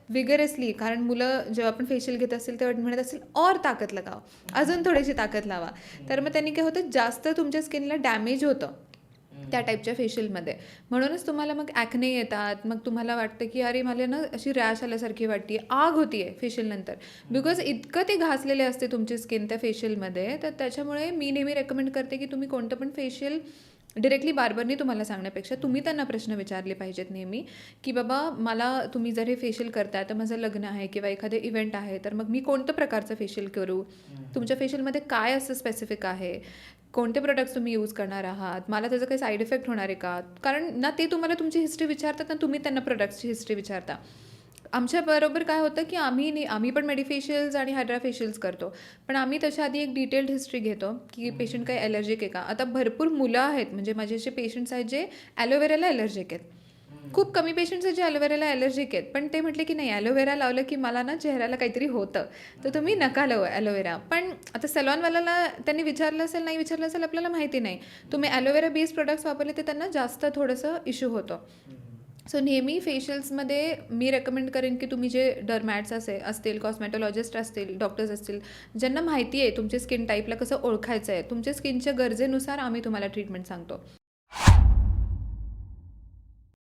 Vigorously, कारण मुलं जेव्हा आपण फेशियल घेत असेल तेव्हा म्हणत असेल और ताकद लगाव, अजून थोडीशी ताकद लावा. तर मग त्यांनी काय होतं, जास्त तुमच्या स्किनला डॅमेज होतं त्या टाईपच्या फेशियलमध्ये. म्हणूनच तुम्हाला मग ॲक्ने येतात. मग तुम्हाला वाटतं की अरे मला ना अशी रॅश आल्यासारखी वाटते, आग होती आहे फेशियलनंतर. बिकॉज इतकं ते घासलेले असते तुमची स्किन त्या फेशियलमध्ये. तर त्याच्यामुळे मी नेहमी रेकमेंड करते की तुम्ही कोणतं पण फेशियल डिरेक्टली बार्बरनी तुम्हाला सांगण्यापेक्षा तुम्ही त्यांना प्रश्न विचारले पाहिजेत नेहमी, की बाबा मला तुम्ही जर हे फेशियल करताय तर माझं लग्न आहे किंवा एखादे इव्हेंट आहे, तर मग मी कोणतं प्रकारचं फेशियल करू, तुमच्या फेशियलमध्ये काय असं स्पेसिफिक आहे, कोणते प्रोडक्ट्स तुम्ही यूज करणार आहात, मला त्याचा काही साईड इफेक्ट होणार आहे का. कारण ना ते तुम्हाला तुमची हिस्ट्री विचारतात ना तुम्ही त्यांना प्रोडक्ट्सची हिस्ट्री विचारता. आमच्याबरोबर काय होतं की आम्ही पण मेडिफेशियल्स आणि हायड्रा फेशियल्स करतो, पण आम्ही त्याच्या आधी एक डिटेल्ड हिस्ट्री घेतो की पेशंट काही ॲलर्जिक आहे का. आता भरपूर मुलं आहेत, म्हणजे माझे असे पेशंट्स आहेत जे ॲलोवेराला ॲलर्जिक आहेत. खूप कमी पेशंट्स आहेत जे ॲलोवेराला ॲलर्जिक आहेत, पण ते म्हटले की नाही ॲलोवेरा लावलं की मला ना चेहऱ्याला काहीतरी होतं, तर तुम्ही नका लावू ॲलोवेरा. पण आता सलॉनवाल्याला त्यांनी विचारलं असेल, नाही विचारलं असेल, आपल्याला माहिती नाही. तुम्ही ॲलोवेरा बेस्ड प्रोडक्ट्स वापरले तर त्यांना जास्त थोडंसं इश्यू होतो. सो नेहमी फेशियल्समध्ये मी रेकमेंड करेन की तुम्ही जे डर्मॅट्स असतील, कॉस्मॅटॉलॉजिस्ट असतील, डॉक्टर्स असतील, ज्यांना माहिती आहे तुमच्या स्किन टाईपला कसं ओळखायचं आहे, तुमच्या स्किनच्या गरजेनुसार आम्ही तुम्हाला ट्रीटमेंट सांगतो.